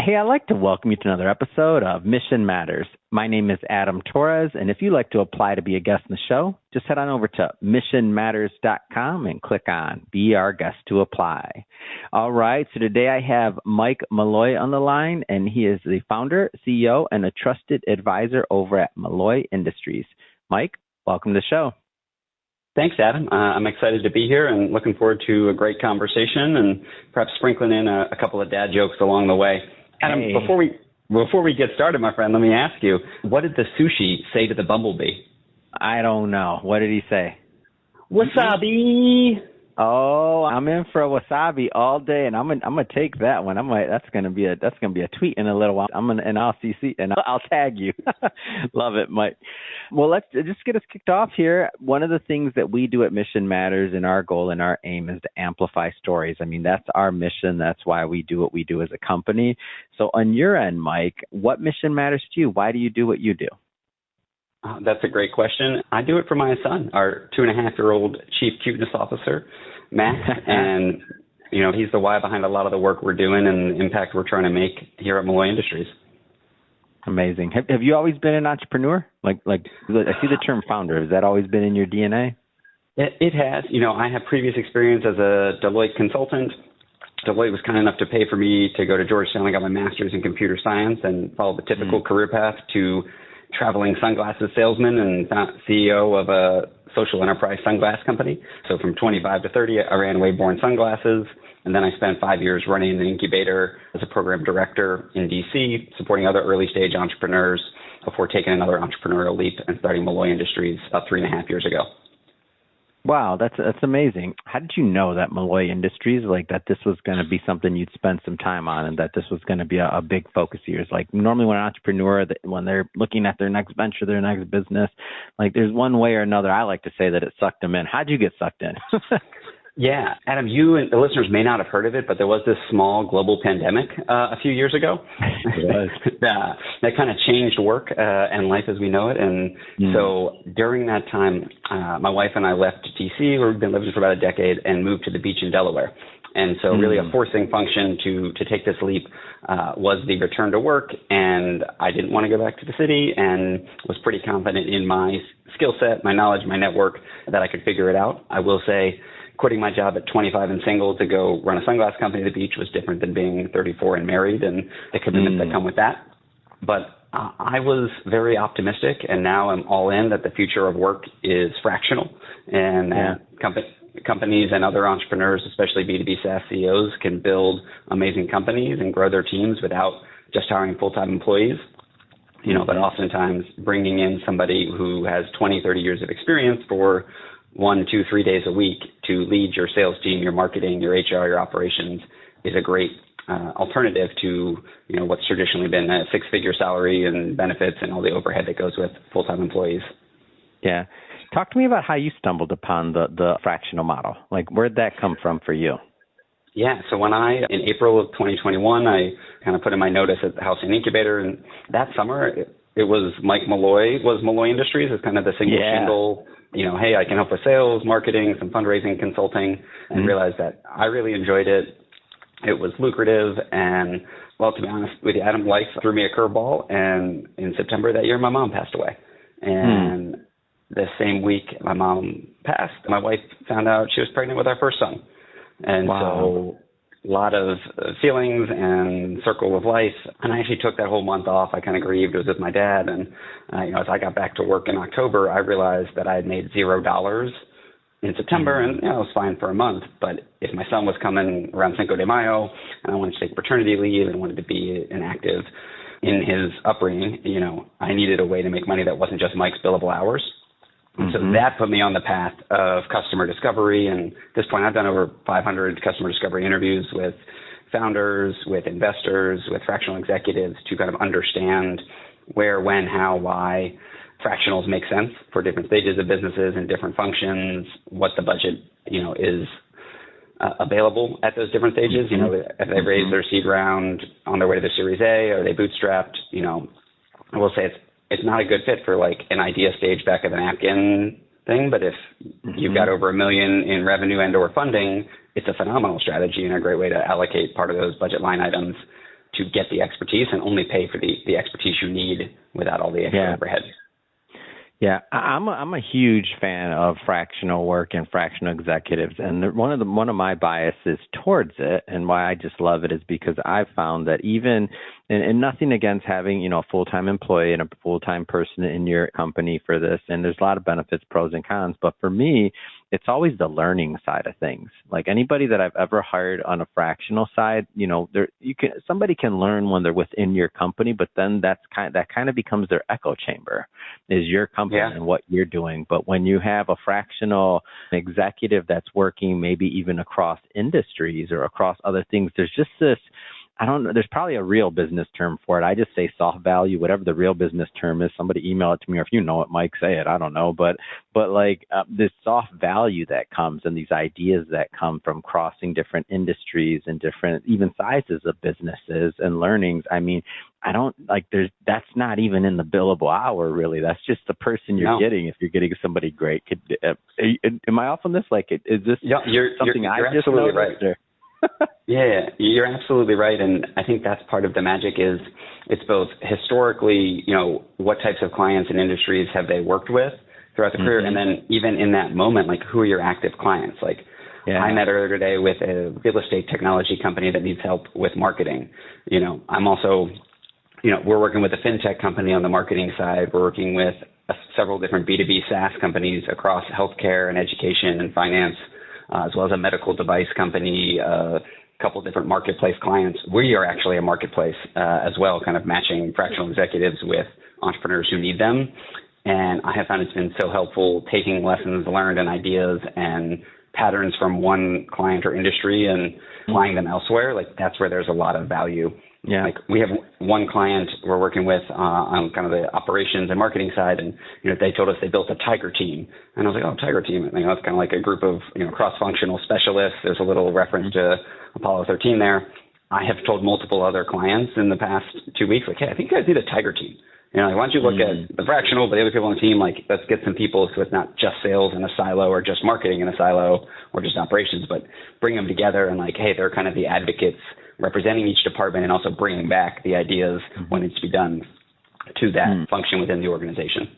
Hey, I'd like to welcome you to another episode of Mission Matters. My name is Adam Torres, and if you'd like to apply to be a guest in the show, just head on over to missionmatters.com and click on Be Our Guest to apply. All right, so today I have Mike Malloy on the line, and he is the founder, CEO, and a trusted advisor over at Malloy Industries. Mike, welcome to the show. Thanks, Adam. I'm excited to be here and looking forward to a great conversation and perhaps sprinkling in a couple of dad jokes along the way. Adam, Hey. before we get started, my friend, let me ask you, what did the sushi say to the bumblebee? I don't know. What did he say? Wasabi. Oh, I'm in for a wasabi all day, and I'm gonna take that one. That's gonna be a tweet in a little while. I'll tag you. Love it, Mike. Well, let's just get us kicked off here. One of the things that we do at Mission Matters, and our goal and our aim is to amplify stories. I mean, that's our mission. That's why we do what we do as a company. So, on your end, Mike, what mission matters to you? Why do you do what you do? That's a great question. I do it for my son, our 2.5-year-old chief cuteness officer, Max, and he's the why behind a lot of the work we're doing and the impact we're trying to make here at Malloy Industries. Amazing. Have you always been an entrepreneur? Like I see the term founder. Has that always been in your DNA? It has. I have previous experience as a Deloitte consultant. Deloitte was kind enough to pay for me to go to Georgetown. I got my master's in computer science and followed the typical career path to traveling sunglasses salesman and CEO of a social enterprise sunglass company. So from 25 to 30, I ran Wayborn Sunglasses. And then I spent 5 years running an incubator as a program director in DC, supporting other early stage entrepreneurs before taking another entrepreneurial leap and starting Malloy Industries about 3.5 years ago. Wow, that's amazing. How did you know that Malloy Industries, that this was going to be something you'd spend some time on and that this was going to be a big focus of yours? Like normally when an entrepreneur, when they're looking at their next venture, their next business, there's one way or another, I like to say that it sucked them in. How'd you get sucked in? Yeah, Adam, you and the listeners may not have heard of it, but there was this small global pandemic a few years ago that kind of changed work and life as we know it. And so during that time, my wife and I left D.C., where we've been living for about a decade, and moved to the beach in Delaware. And so really a forcing function to take this leap was the return to work. And I didn't want to go back to the city and was pretty confident in my skill set, my knowledge, my network, that I could figure it out. I will say, quitting my job at 25 and single to go run a sunglass company at the beach was different than being 34 and married and the commitments that come with that. But I was very optimistic, and now I'm all in that the future of work is fractional, and companies and other entrepreneurs, especially B2B SaaS CEOs, can build amazing companies and grow their teams without just hiring full-time employees. But oftentimes bringing in somebody who has 20, 30 years of experience for 1, 2, 3 days a week to lead your sales team, your marketing, your HR, your operations is a great alternative to what's traditionally been a six-figure salary and benefits and all the overhead that goes with full-time employees. Yeah. Talk to me about how you stumbled upon the fractional model. Where'd that come from for you? Yeah, so in April of 2021, I kind of put in my notice at the House and Incubator, and that summer it was Mike Malloy was Malloy Industries. It's kind of the single shingle, hey, I can help with sales, marketing, some fundraising, consulting, and realized that I really enjoyed it. It was lucrative, and well, to be honest with you, Adam, life threw me a curveball, and in September that year, my mom passed away. And the same week my mom passed, my wife found out she was pregnant with our first son. And so a lot of feelings and circle of life. And I actually took that whole month off. I kind of grieved. It was with my dad. And, as I got back to work in October, I realized that I had made $0 in September. And it was fine for a month. But if my son was coming around Cinco de Mayo and I wanted to take paternity leave and wanted to be inactive in his upbringing, I needed a way to make money that wasn't just Mike's billable hours. And so that put me on the path of customer discovery. And at this point, I've done over 500 customer discovery interviews with founders, with investors, with fractional executives to kind of understand where, when, how, why fractionals make sense for different stages of businesses and different functions, what the budget, is available at those different stages. If they raise their seed round on their way to the Series A, are they bootstrapped? I will say it's not a good fit for an idea stage back of a napkin thing, but if you've got over $1 million in revenue and or funding, it's a phenomenal strategy and a great way to allocate part of those budget line items to get the expertise and only pay for the expertise you need without all the extra overhead. Yeah, I'm a huge fan of fractional work and fractional executives, and one of my biases towards it, and why I just love it, is because I've found that even and nothing against having a full-time employee and a full-time person in your company for this, and there's a lot of benefits, pros and cons, but for me, it's always the learning side of things. Like anybody that I've ever hired on a fractional side, somebody can learn when they're within your company, but then that kind of becomes their echo chamber, is your company and what you're doing. But when you have a fractional executive that's working maybe even across industries or across other things, there's just this, I don't know, there's probably a real business term for it. I just say soft value, whatever the real business term is. Somebody email it to me, or if you know it, Mike, say it. I don't know. But like this soft value that comes and these ideas that come from crossing different industries and different even sizes of businesses and learnings. I mean, that's not even in the billable hour, really. That's just the person you're getting if you're getting somebody great. Am I off on this? Like, is this something I just noticed? Right. Yeah, you're absolutely right. And I think that's part of the magic is it's both historically, what types of clients and industries have they worked with throughout the career? And then even in that moment, like who are your active clients? Like I met earlier today with a real estate technology company that needs help with marketing. I'm also, we're working with a fintech company on the marketing side. We're working with several different B2B SaaS companies across healthcare and education and finance, as well as a medical device company, a couple of different marketplace clients. We are actually a marketplace as well, kind of matching fractional executives with entrepreneurs who need them. And I have found it's been so helpful taking lessons learned and ideas and patterns from one client or industry and applying them elsewhere. Like that's where there's a lot of value. Yeah. Like we have one client we're working with on kind of the operations and marketing side, and they told us they built a tiger team, and I was like, oh, tiger team. That's kind of like a group of cross-functional specialists. There's a little reference to Apollo 13 there. I have told multiple other clients in the past 2 weeks, like, hey, I think you guys need a tiger team. Why don't you look at the fractional, but the other people on the team, like, let's get some people so it's not just sales in a silo or just marketing in a silo or just operations, but bring them together and like, hey, they're kind of the advocates representing each department and also bringing back the ideas what needs to be done to that function within the organization.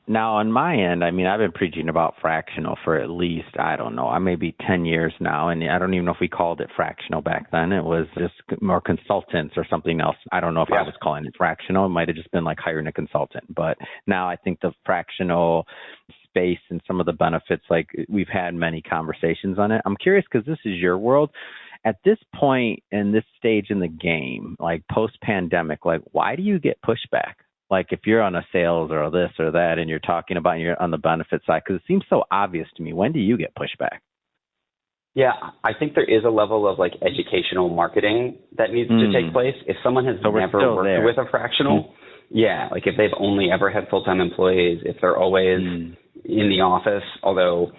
Now, on my end, I mean, I've been preaching about fractional for at least, I don't know, I may be 10 years now, and I don't even know if we called it fractional back then. It was just more consultants or something else. I don't know if I was calling it fractional. It might have just been like hiring a consultant. But now I think the fractional space and some of the benefits, like we've had many conversations on it. I'm curious because this is your world. At this point in this stage in the game, like post-pandemic, like why do you get pushback? Like if you're on a sales or this or that and you're talking about you're on the benefit side, because it seems so obvious to me. When do you get pushback? Yeah, I think there is a level of like educational marketing that needs to take place. If someone has never worked with a fractional, like if they've only ever had full-time employees, if they're always in the office, although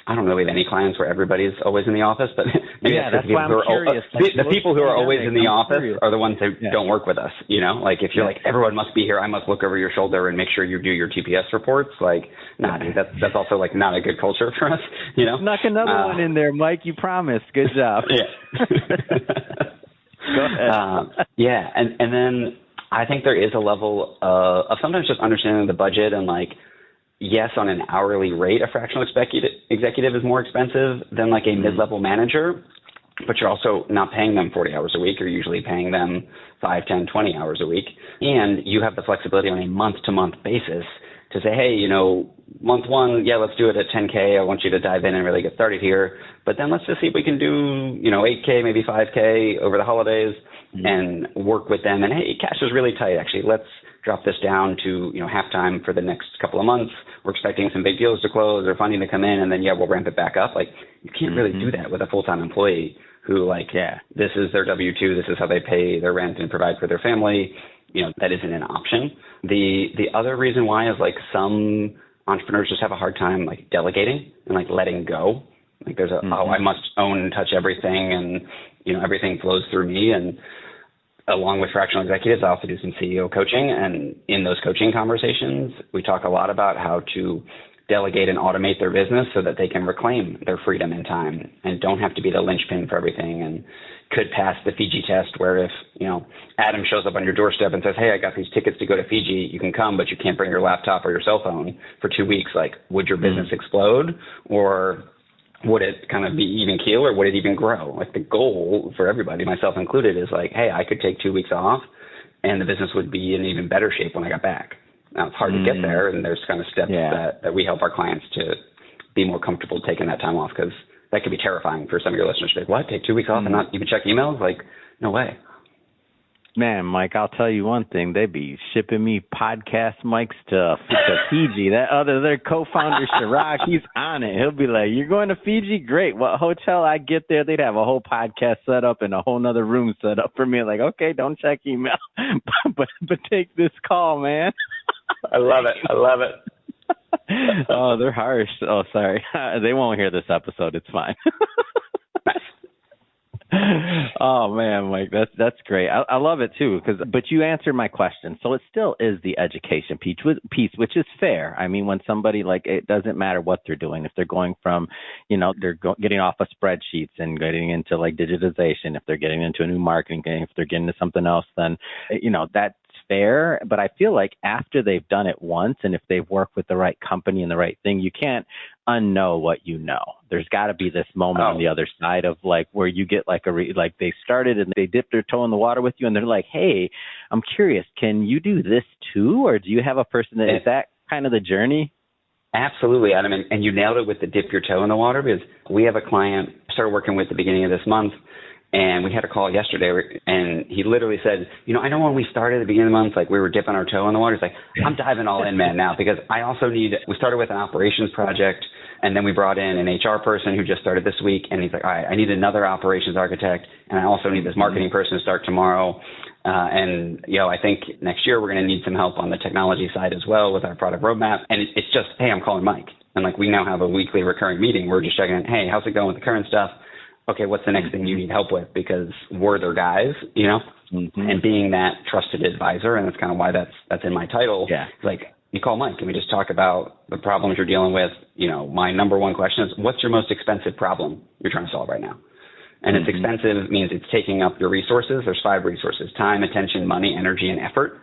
I don't really have any clients where everybody's always in the office, but maybe that's why I'm curious. The people who are always in the office are the ones that don't work with us, Like if you're like, everyone must be here, I must look over your shoulder and make sure you do your TPS reports. Like, dude, that's also like not a good culture for us, Snuck another one in there, Mike, you promised. Good job. Go ahead. And then I think there is a level of sometimes just understanding the budget and like, yes, on an hourly rate, a fractional executive is more expensive than like a mid-level manager, but you're also not paying them 40 hours a week. You're usually paying them 5, 10, 20 hours a week. And you have the flexibility on a month-to-month basis to say, hey, month one, let's do it at 10K. I want you to dive in and really get started here. But then let's just see if we can do, 8K, maybe 5K over the holidays and work with them. And hey, cash is really tight, actually. Let's drop this down to, halftime for the next couple of months. We're expecting some big deals to close or funding to come in, and then, we'll ramp it back up. Like, you can't really do that with a full-time employee who, this is their W-2, this is how they pay their rent and provide for their family. That isn't an option. The other reason why is, like, some entrepreneurs just have a hard time, like, delegating and, like, letting go. Like, there's I must own and touch everything, and, everything flows through me. And along with fractional executives, I also do some CEO coaching. And in those coaching conversations, we talk a lot about how to delegate and automate their business so that they can reclaim their freedom and time and don't have to be the linchpin for everything, and could pass the Fiji test where if, Adam shows up on your doorstep and says, hey, I got these tickets to go to Fiji, you can come, but you can't bring your laptop or your cell phone for 2 weeks. Like, would your business explode, or would it kind of be even keel, or would it even grow? Like, the goal for everybody, myself included, is like, hey, I could take 2 weeks off and the business would be in even better shape when I got back. Now, it's hard to get there, and there's kind of steps that we help our clients to be more comfortable taking that time off, because that could be terrifying for some of your listeners. Like, what, take 2 weeks off and not even check emails? Like, no way. Man, Mike, I'll tell you one thing. They'd be shipping me podcast mics to Fiji. Their co-founder, Chirac, he's on it. He'll be like, you're going to Fiji? Great. What hotel I get there, they'd have a whole podcast set up and a whole nother room set up for me. Like, okay, don't check email, but take this call, man. I love it. Oh, they're harsh. Oh, sorry. They won't hear this episode. It's fine. Oh man, Mike, that's great. I love it too, but you answered my question. So it still is the education piece, which is fair. I mean, when somebody, like, it doesn't matter what they're doing. If they're going from, getting off of spreadsheets and getting into like digitization, if they're getting into a new marketing thing, if they're getting into something else, then that's fair. But I feel like after they've done it once, and if they've worked with the right company and the right thing, you can't unknow what you know. There's got to be this moment on the other side of, like, where you get like like they started and they dipped their toe in the water with you, and they're like, hey, I'm curious, can you do this too? Or do you have a person that is that kind of the journey? Absolutely, Adam. And you nailed it with the dip your toe in the water, because we have a client I started working with at the beginning of this month, and we had a call yesterday, and he literally said, I know when we started at the beginning of the month, like, we were dipping our toe in the water. He's like, I'm diving all in, man, now, because I also we started with an operations project, and then we brought in an HR person who just started this week, and he's like, all right, I need another operations architect, and I also need this marketing person to start tomorrow. And I think next year we're going to need some help on the technology side as well with our product roadmap. And it's just, hey, I'm calling Mike. And like, we now have a weekly recurring meeting. We're just checking in, hey, how's it going with the current stuff? Okay, what's the next thing you need help with? Because we're their guys, and being that trusted advisor, and that's kind of why that's in my title. Yeah. Like, you call Mike and we just talk about the problems you're dealing with. My number one question is, what's your most expensive problem you're trying to solve right now? And it's expensive means it's taking up your resources. There's 5 resources: time, attention, money, energy, and effort.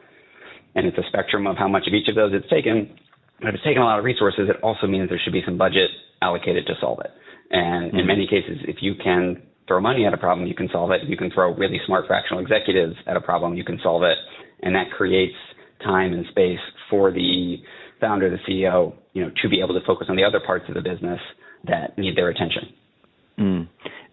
And it's a spectrum of how much of each of those it's taken. But if it's taking a lot of resources, it also means there should be some budget allocated to solve it. And in many cases, if you can throw money at a problem, you can solve it. You can throw really smart fractional executives at a problem, you can solve it. And that creates time and space for the founder, the CEO, to be able to focus on the other parts of the business that need their attention.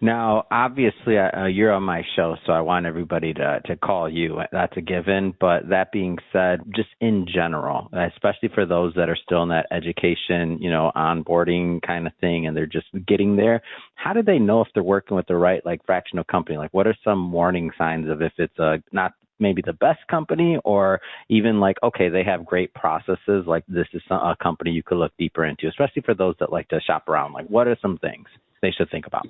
Now, obviously, you're on my show, so I want everybody to call you. That's a given. But that being said, just in general, especially for those that are still in that education, onboarding kind of thing, and they're just getting there, how do they know if they're working with the right, like, fractional company? Like, what are some warning signs of if it's not maybe the best company, or even like, okay, they have great processes, like this is a company you could look deeper into, especially for those that like to shop around? Like, what are some things they should think about?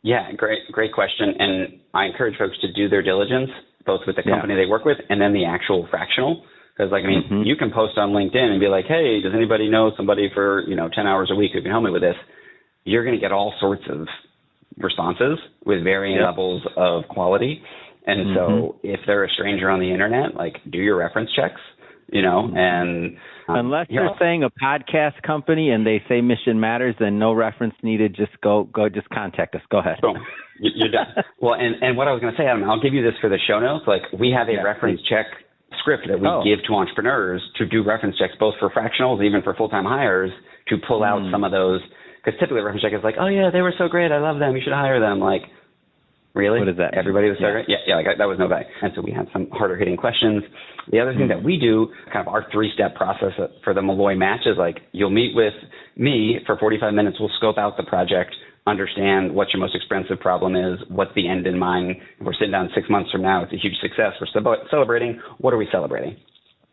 Yeah, great question. And I encourage folks to do their diligence, both with the company they work with and then the actual fractional. Because, like, you can post on LinkedIn and be like, hey, does anybody know somebody for, 10 hours a week who can help me with this? You're going to get all sorts of responses with varying levels of quality. And so if they're a stranger on the internet, like, do your reference checks, and unless they're saying a podcast company and they say mission matters, then no reference needed. Just just contact us. Go ahead. Boom. You're done. Well, and what I was going to say, Adam, I'll give you this for the show notes. Like, we have a reference check script that we give to entrepreneurs to do reference checks, both for fractionals, even for full-time hires, to pull out some of those. Because typically a reference check is like, oh yeah, they were so great, I love them, you should hire them. Like, really? What is that? Everybody was so great? Yeah, like, that was no value. And so we had some harder hitting questions. The other thing that we do, kind of our 3-step process for the Malloy match, is like, you'll meet with me for 45 minutes. We'll scope out the project, understand what your most expensive problem is, what's the end in mind. If we're sitting down 6 months from now, it's a huge success. We're celebrating. What are we celebrating?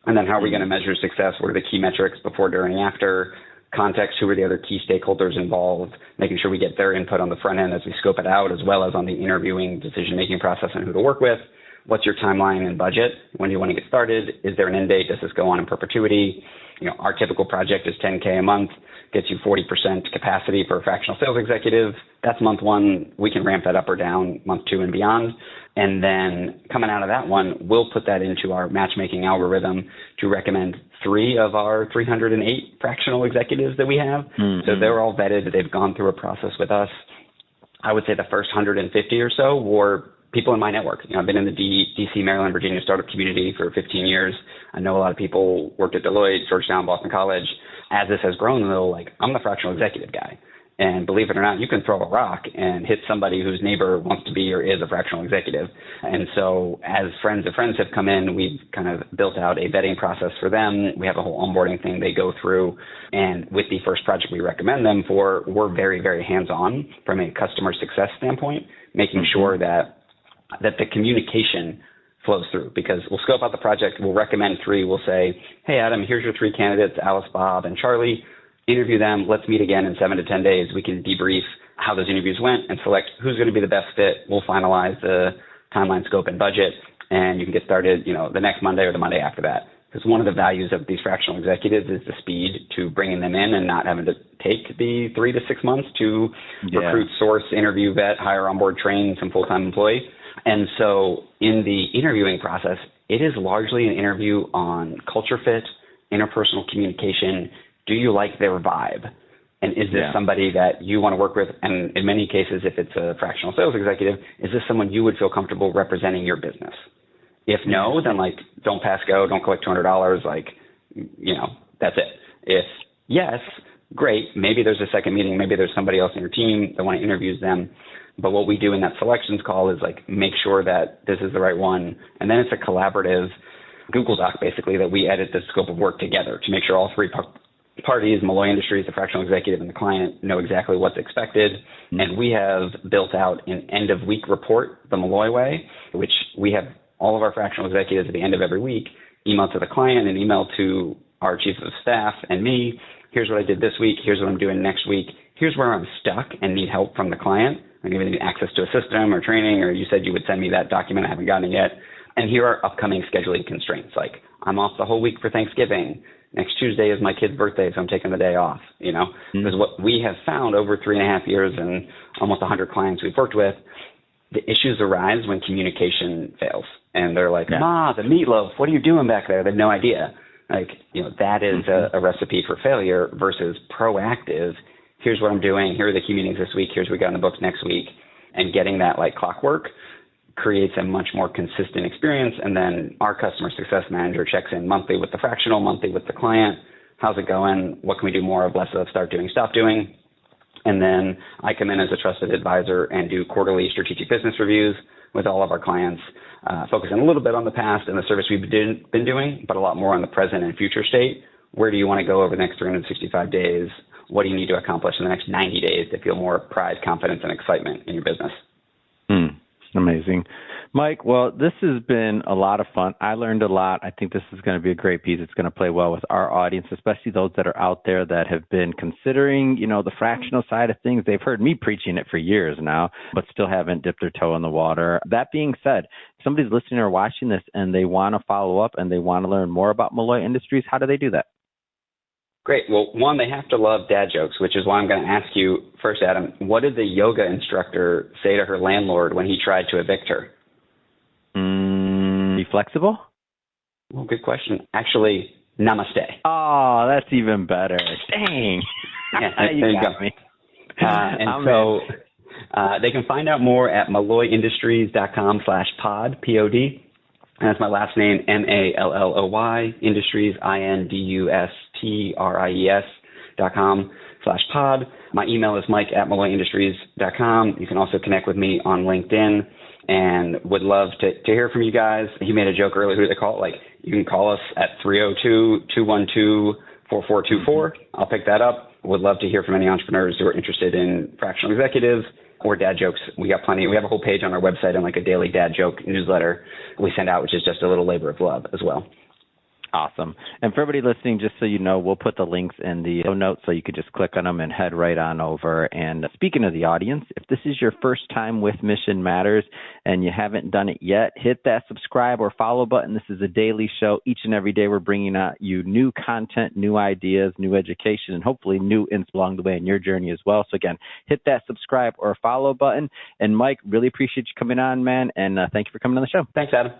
And then how are we going to measure success? What are the key metrics before, during, after? Context, who are the other key stakeholders involved, making sure we get their input on the front end as we scope it out, as well as on the interviewing decision-making process and who to work with. what's your timeline and budget? When do you want to get started? Is there an end date? Does this go on in perpetuity? Our typical project is $10K a month, gets you 40% capacity for a fractional sales executive. That's month one. We can ramp that up or down month two and beyond. And then coming out of that one, we'll put that into our matchmaking algorithm to recommend 3 of our 308 fractional executives that we have. Mm-hmm. So they're all vetted. They've gone through a process with us. I would say the first 150 or so were people in my network. I've been in the DC, Maryland, Virginia startup community for 15 years. I know a lot of people worked at Deloitte, Georgetown, Boston College. As this has grown, though, I'm the fractional executive guy. And believe it or not, you can throw a rock and hit somebody whose neighbor wants to be or is a fractional executive. And so as friends of friends have come in, we've kind of built out a vetting process for them. We have a whole onboarding thing they go through. And with the first project we recommend them for, we're very, very hands-on from a customer success standpoint, making sure that the communication flows through, because we'll scope out the project, we'll recommend 3, we'll say, hey, Adam, here's your 3 candidates, Alice, Bob, and Charlie. Interview them. Let's meet again in 7 to 10 days. We can debrief how those interviews went and select who's going to be the best fit. We'll finalize the timeline, scope, and budget, and you can get started, the next Monday or the Monday after that. Because one of the values of these fractional executives is the speed to bringing them in and not having to take the 3 to 6 months to recruit, source, interview, vet, hire, onboard, train some full-time employees. And so in the interviewing process, it is largely an interview on culture fit, interpersonal communication. Do you like their vibe? And is this somebody that you want to work with? And in many cases, if it's a fractional sales executive, is this someone you would feel comfortable representing your business? If no, then don't pass go, don't collect $200. That's it. If yes, great. Maybe there's a second meeting. Maybe there's somebody else in your team that want to interview them. But what we do in that selections call is make sure that this is the right one. And then it's a collaborative Google Doc, basically, that we edit the scope of work together to make sure all 3 parties, Malloy Industries, the fractional executive, and the client, know exactly what's expected. Mm-hmm. And we have built out an end-of-week report the Malloy way, which we have all of our fractional executives at the end of every week email to the client and email to our chief of staff and me. Here's what I did this week. Here's what I'm doing next week. Here's where I'm stuck and need help from the client. I'm giving you access to a system or training, or you said you would send me that document. I haven't gotten it yet. And here are upcoming scheduling constraints. I'm off the whole week for Thanksgiving. Next Tuesday is my kid's birthday, so I'm taking the day off, Because what we have found over 3.5 years and almost 100 clients we've worked with, the issues arise when communication fails. And they're like, Ma, the meatloaf, what are you doing back there? They have no idea. That is a recipe for failure versus proactive. Here's what I'm doing. Here are the key meetings this week. Here's what we got in the books next week. And getting that clockwork creates a much more consistent experience. And then our customer success manager checks in monthly with the fractional, monthly with the client. How's it going? What can we do more of, less of, start doing, stop doing? And then I come in as a trusted advisor and do quarterly strategic business reviews with all of our clients, focusing a little bit on the past and the service we've been doing, but a lot more on the present and future state. Where do you want to go over the next 365 days? What do you need to accomplish in the next 90 days to feel more pride, confidence, and excitement in your business? Amazing. Mike, well, this has been a lot of fun. I learned a lot. I think this is going to be a great piece. It's going to play well with our audience, especially those that are out there that have been considering, the fractional side of things. They've heard me preaching it for years now, but still haven't dipped their toe in the water. That being said, if somebody's listening or watching this and they want to follow up and they want to learn more about Malloy Industries, how do they do that? Great. Well, one, they have to love dad jokes, which is why I'm going to ask you first, Adam, what did the yoga instructor say to her landlord when he tried to evict her? Be flexible? Well, good question. Actually, namaste. Oh, that's even better. Dang. Yeah, you got me. They can find out more at malloyindustries.com/pod, P-O-D. And that's my last name, Malloy, Industries, INDUSTRIES.com/pod. My email is mike@malloyindustries.com. You can also connect with me on LinkedIn and would love to hear from you guys. He made a joke earlier, who they call it. You can call us at 302-212-4424. I'll pick that up. Would love to hear from any entrepreneurs who are interested in fractional executives or dad jokes. We got plenty. We have a whole page on our website and a daily dad joke newsletter we send out, which is just a little labor of love as well. Awesome. And for everybody listening, just so you know, we'll put the links in the show notes so you could just click on them and head right on over. And speaking of the audience, if this is your first time with Mission Matters and you haven't done it yet, hit that subscribe or follow button. This is a daily show. Each and every day we're bringing out you new content, new ideas, new education, and hopefully new insights along the way in your journey as well. So again, hit that subscribe or follow button. And Mike, really appreciate you coming on, man. And thank you for coming on the show. Thanks, Adam.